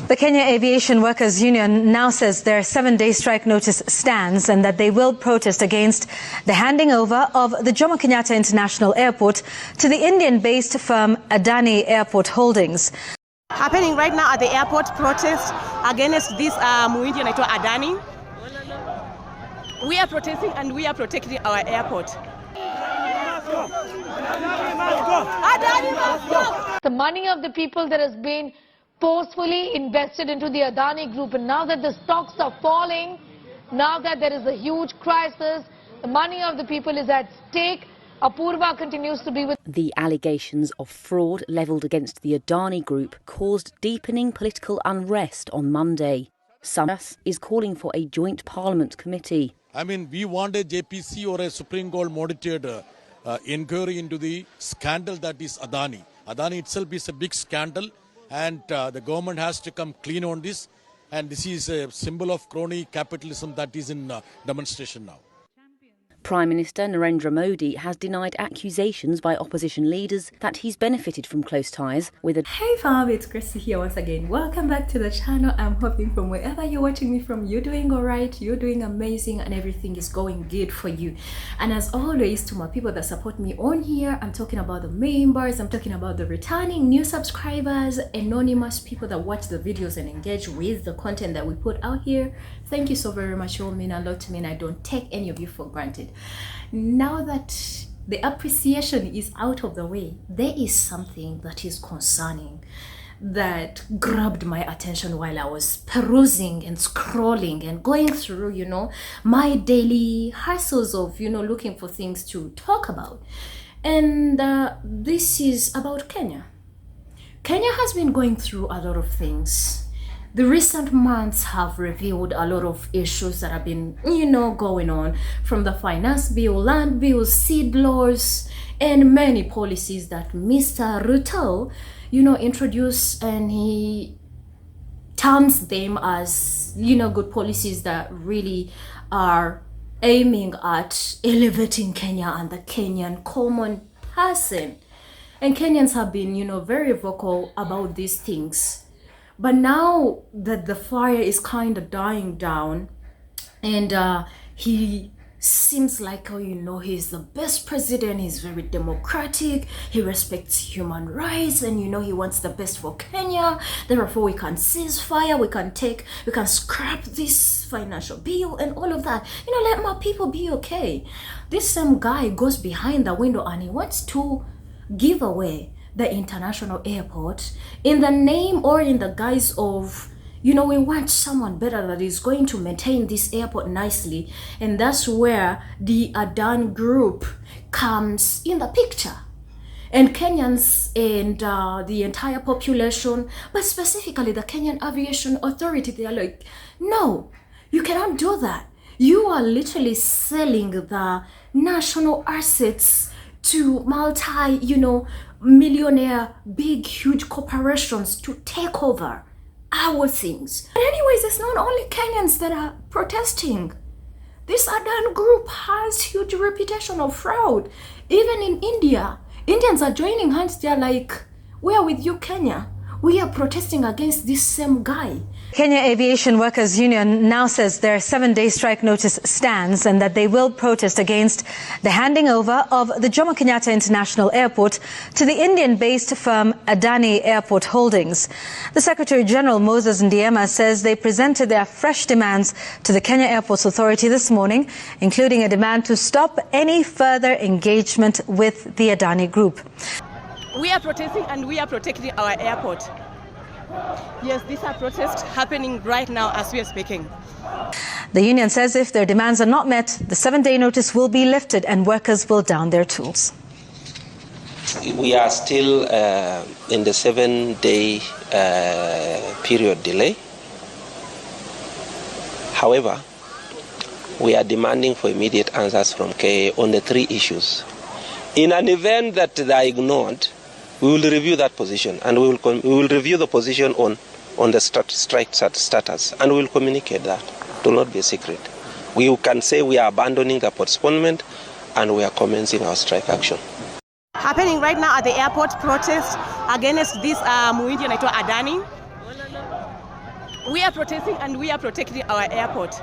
The Kenya Aviation Workers Union now says their 7-day strike notice stands and that they will protest against the handing over of the Jomo Kenyatta International Airport to the Indian-based firm Adani Airport Holdings. Happening right now at the airport, protest against this Muindi anaitwa Adani. We are protesting and we are protecting our airport. Adani must go! The money of the people that has been forcefully invested into the Adani Group, and now that the stocks are falling, now that there is a huge crisis, the money of the people is at stake. Apurva continues to be with... The allegations of fraud levelled against the Adani Group caused deepening political unrest on Monday. Summers is calling for a joint parliament committee. I mean, we want a JPC or a Supreme Court monitored inquiry into the scandal that is Adani. Adani itself is a big scandal, and the government has to come clean on this. And this is a symbol of crony capitalism that is in demonstration now. Prime Minister Narendra Modi has denied accusations by opposition leaders that he's benefited from close ties with a... Hey fam, it's Christy here once again. Welcome back to the channel. I'm hoping from wherever you're watching me from, you're doing alright, you're doing amazing, and everything is going good for you. And as always, to my people that support me on here, I'm talking about the members, I'm talking about the returning new subscribers, anonymous people that watch the videos and engage with the content that we put out here. Thank you so very much. You all mean a lot to me, and I don't take any of you for granted. Now that the appreciation is out of the way, there is something that is concerning that grabbed my attention while I was perusing and scrolling and going through, my daily hassles of, looking for things to talk about. And this is about Kenya. Kenya has been going through a lot of things. The recent months have revealed a lot of issues that have been, going on, from the finance bill, land bill, seed laws, and many policies that Mr. Ruto, introduced, and he terms them as, good policies that really are aiming at elevating Kenya and the Kenyan common person. And Kenyans have been, very vocal about these things. But now that the fire is kind of dying down, and he seems like, he's the best president, he's very democratic, he respects human rights, and he wants the best for Kenya. Therefore, we can cease fire, we can scrap this financial bill and all of that. Let my people be okay. This same guy goes behind the window and he wants to give away the international airport in the name or in the guise of, we want someone better that is going to maintain this airport nicely. And that's where the Adani Group comes in the picture. And Kenyans and the entire population, but specifically the Kenyan Aviation Authority, they are like, no, you cannot do that. You are literally selling the national assets to millionaire, big, huge corporations to take over our things. And anyways, it's not only Kenyans that are protesting. This Adani Group has huge reputation of fraud. Even in India, Indians are joining hands. They're like, we are with you, Kenya. We are protesting against this same guy. Kenya Aviation Workers Union now says their 7-day strike notice stands and that they will protest against the handing over of the Jomo Kenyatta International Airport to the Indian-based firm Adani Airport Holdings. The Secretary General Moses Ndiema says they presented their fresh demands to the Kenya Airports Authority this morning, including a demand to stop any further engagement with the Adani Group. We are protesting and we are protecting our airport. Yes, these are protests happening right now as we are speaking. The union says if their demands are not met, the 7-day notice will be lifted and workers will down their tools. We are still in the 7-day period delay. However, we are demanding for immediate answers from KA on the 3 issues. In an event that they are ignored, we will review that position, and we will review the position on the strike status, and we will communicate that. It will not be a secret. We can say we are abandoning the postponement and we are commencing our strike action. Happening right now at the airport, protest against this Muindi anaitwa Adani. We are protesting and we are protecting our airport.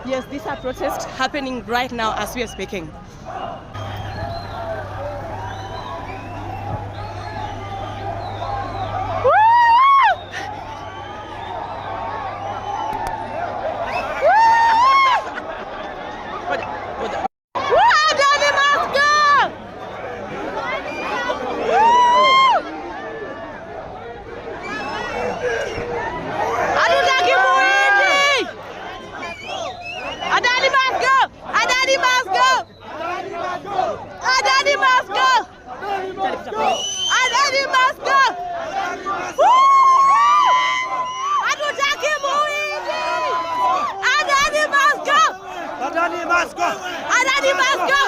Yes, these are protests happening right now as we are speaking. Adani must go! Adani must go! Adani must go! Adani must go! Hatutaki muhindi! Adani must go! Adani must go! Adani must go!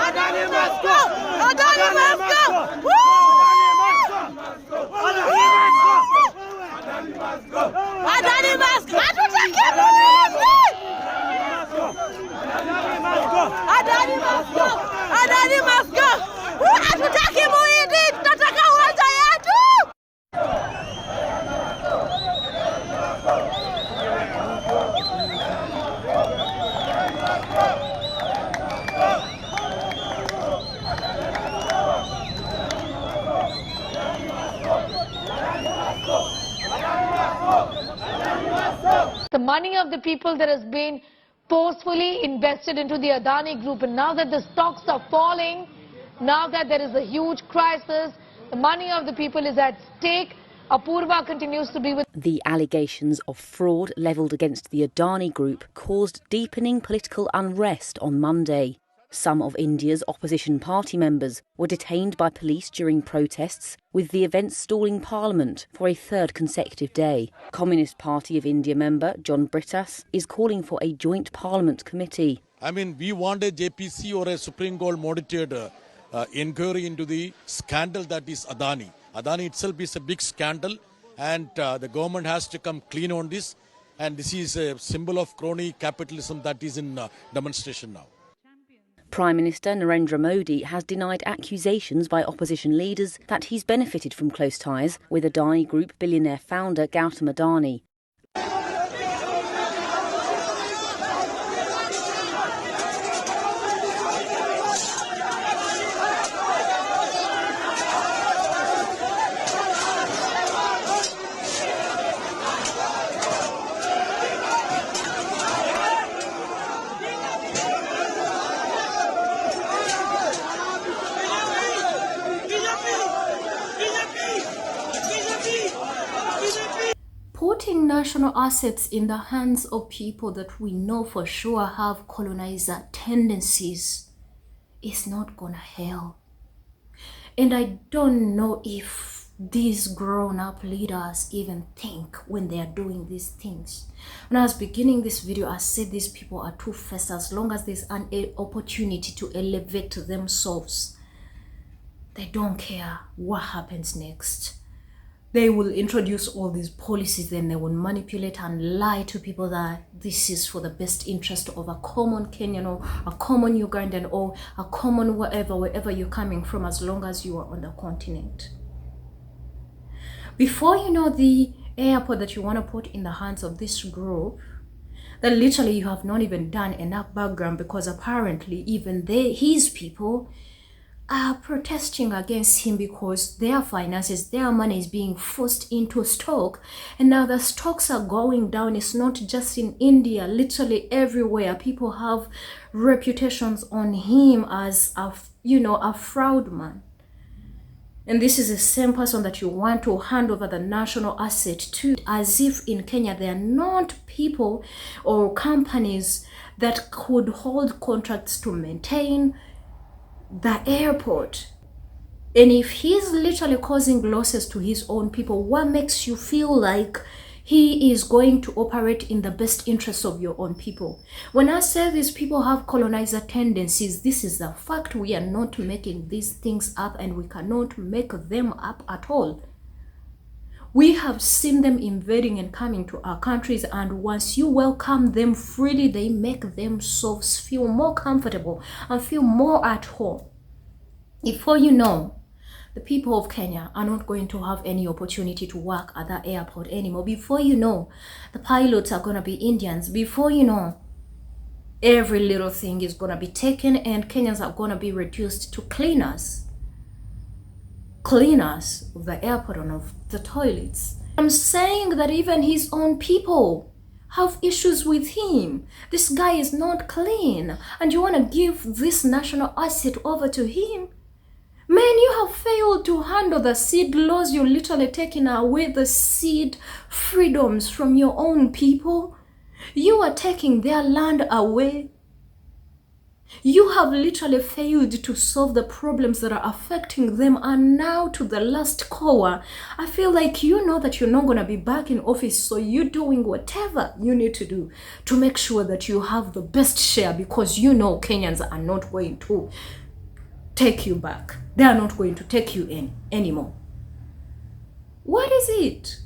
Adani must go! Adani must go! Adani must go! Hatutaki muhindi! Adani must go! Adani must go! Hatutaki muhindi! Tunataka uwanja yetu! The money of the people that has been forcefully invested into the Adani Group, and now that the stocks are falling, now that there is a huge crisis, the money of the people is at stake. Apurva continues to be with. The allegations of fraud levelled against the Adani Group caused deepening political unrest on Monday. Some of India's opposition party members were detained by police during protests, with the event stalling Parliament for a third consecutive day. Communist Party of India member John Brittas is calling for a joint Parliament committee. I mean, we want a JPC or a Supreme Court monitored inquiry into the scandal that is Adani. Adani itself is a big scandal, and the government has to come clean on this. And this is a symbol of crony capitalism that is in demonstration now. Prime Minister Narendra Modi has denied accusations by opposition leaders that he's benefited from close ties with Adani Group billionaire founder Gautam Adani. Putting national assets in the hands of people that we know for sure have colonizer tendencies is not gonna help. And I don't know if these grown-up leaders even think when they are doing these things. When I was beginning this video, I said these people are two-faced. As long as there's an opportunity to elevate themselves, they don't care what happens next. They will introduce all these policies, then they will manipulate and lie to people that this is for the best interest of a common Kenyan or a common Ugandan or a common wherever you're coming from, as long as you are on the continent. Before you know the airport that you want to put in the hands of this group, that literally you have not even done enough background, because apparently even his people are protesting against him because their finances, their money is being forced into stock, and now the stocks are going down. It's not just in India, literally everywhere. People have reputations on him as a fraud man. And this is the same person that you want to hand over the national asset to, as if in Kenya there are not people or companies that could hold contracts to maintain the airport. And if he's literally causing losses to his own people, what makes you feel like he is going to operate in the best interests of your own people? When I say these people have colonizer tendencies, this is a fact. We are not making these things up, and we cannot make them up at all. We have seen them invading and coming to our countries, and once you welcome them freely, they make themselves feel more comfortable and feel more at home. Before you know, the people of Kenya are not going to have any opportunity to work at that airport anymore. Before you know, the pilots are going to be Indians. Before you know, every little thing is going to be taken, and Kenyans are going to be reduced to cleaners of the airport and of the toilets. I'm saying that even his own people have issues with him. This guy is not clean, and you want to give this national asset over to him? Man, you have failed to handle the seed laws. You're literally taking away the seed freedoms from your own people. You are taking their land away. You have literally failed to solve the problems that are affecting them, and now to the last core, I feel like you know that you're not going to be back in office, so you're doing whatever you need to do to make sure that you have the best share, because you know Kenyans are not going to take you back. They are not going to take you in anymore. What is it?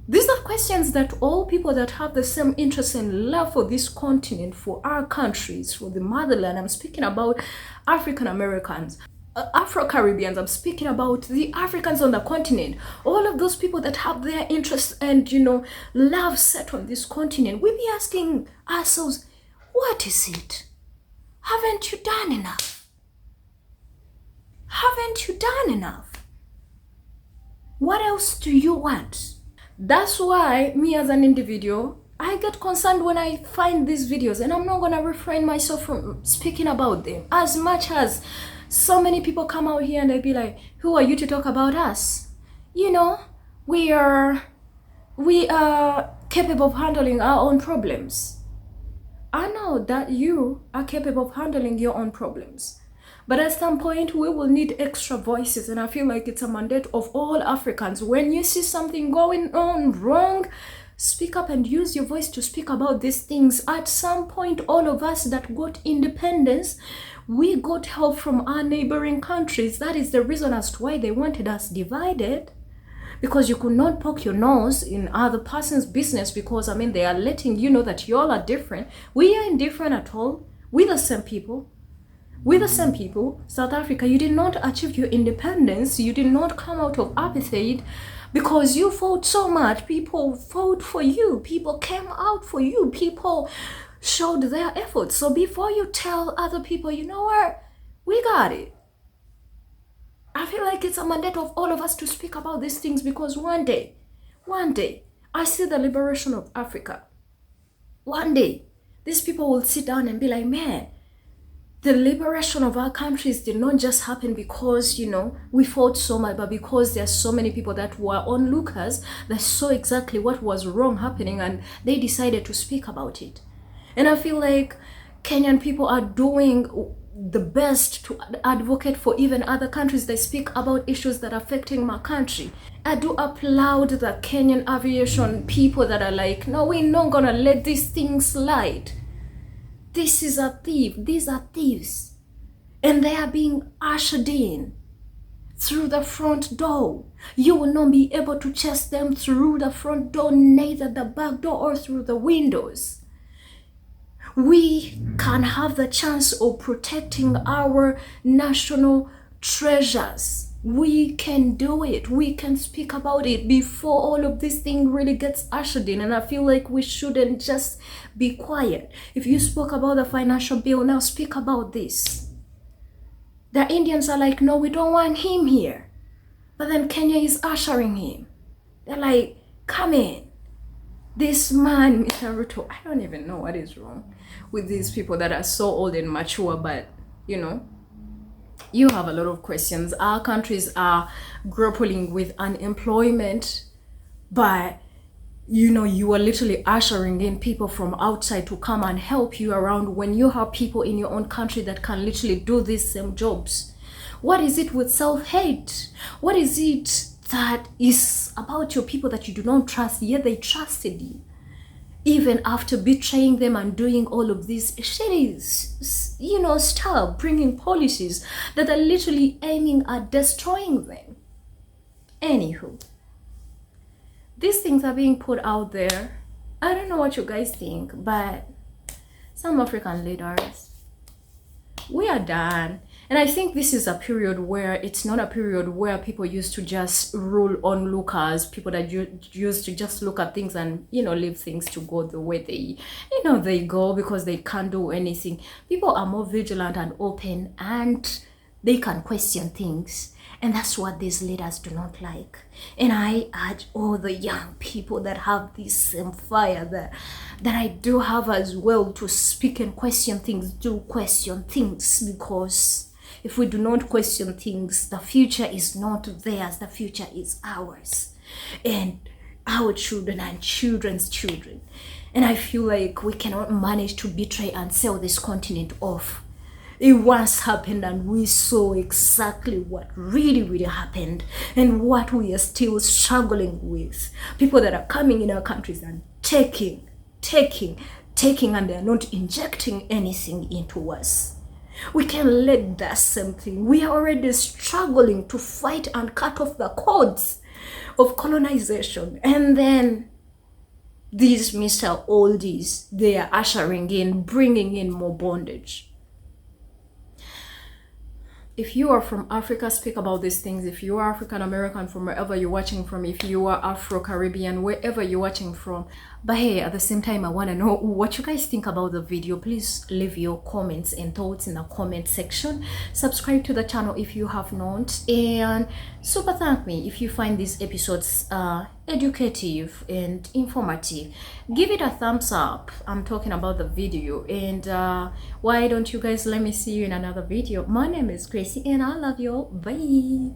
These are questions that all people that have the same interest and love for this continent, for our countries, for the motherland, I'm speaking about African Americans, Afro-Caribbeans, I'm speaking about the Africans on the continent, all of those people that have their interests and, you know, love set on this continent, we be asking ourselves, what is it? Haven't you done enough? Haven't you done enough? What else do you want? That's why me as an individual, I get concerned when I find these videos, and I'm not going to refrain myself from speaking about them. As much as so many people come out here and they be like, who are you to talk about us? You know, we are capable of handling our own problems. I know that you are capable of handling your own problems. But at some point, we will need extra voices, and I feel like it's a mandate of all Africans. When you see something going on wrong, speak up and use your voice to speak about these things. At some point, all of us that got independence, we got help from our neighboring countries. That is the reason as to why they wanted us divided, because you could not poke your nose in other person's business, because, I mean, they are letting you know that y'all are different. We ain't different at all. We're the same people. We're the same people. South Africa, you did not achieve your independence. You did not come out of apartheid because you fought so much. People fought for you. People came out for you. People showed their efforts. So before you tell other people, you know what, we got it. I feel like it's a mandate of all of us to speak about these things, because one day, I see the liberation of Africa. One day, these people will sit down and be like, man, the liberation of our countries did not just happen because, you know, we fought so much, but because there are so many people that were onlookers that saw exactly what was wrong happening, and they decided to speak about it. And I feel like Kenyan people are doing the best to advocate for even other countries that speak about issues that are affecting my country. I do applaud the Kenyan aviation people that are like, no, we're not gonna let these things slide. This is a thief. These are thieves. And they are being ushered in through the front door. You will not be able to chase them through the front door, neither the back door or through the windows. We can have the chance of protecting our national treasures. We can do it. We can speak about it before all of this thing really gets ushered in. And I feel like we shouldn't just be quiet. If you spoke about the financial bill, now speak about this. The Indians are like, no, we don't want him here. But then Kenya is ushering him. They're like, come in. This man, Mr. Ruto, I don't even know what is wrong with these people that are so old and mature, but, you know, you have a lot of questions. Our countries are grappling with unemployment, but you know, you are literally ushering in people from outside to come and help you around when you have people in your own country that can literally do these same jobs. What is it with self-hate? What is it that is about your people that you do not trust, yet they trusted you? Even after betraying them and doing all of these shitty, you know, stuff, bringing policies that are literally aiming at destroying them. Anywho, these things are being put out there. I don't know what you guys think, but some African leaders, we are done. And I think this is a period where it's not a period where people used to just rule onlookers, people that used to just look at things and, you know, leave things to go the way they, you know, they go because they can't do anything. People are more vigilant and open, and they can question things. And that's what these leaders do not like. And I urge all the young people that have this same fire that I do have as well to speak and question things. Do question things, because if we do not question things, the future is not theirs, the future is ours. And our children and children's children. And I feel like we cannot manage to betray and sell this continent off. It once happened, and we saw exactly what really happened and what we are still struggling with. People that are coming in our countries and taking, and they're not injecting anything into us. We can let that same thing. We are already struggling to fight and cut off the cords of colonization. And then these Mr. Oldies, they are ushering in, bringing in more bondage. If you are from Africa, speak about these things. If you are African American, from wherever you're watching from, if you are Afro-Caribbean, wherever you're watching from. But hey, at the same time, I want to know what you guys think about the video. Please leave your comments and thoughts in the comment section. Subscribe to the channel if you have not, and super thank me if you find these episodes educative and informative. Give it a thumbs up. I'm talking about the video. And why don't you guys let me see you in another video? My name is Gracie, and I love you all. Bye.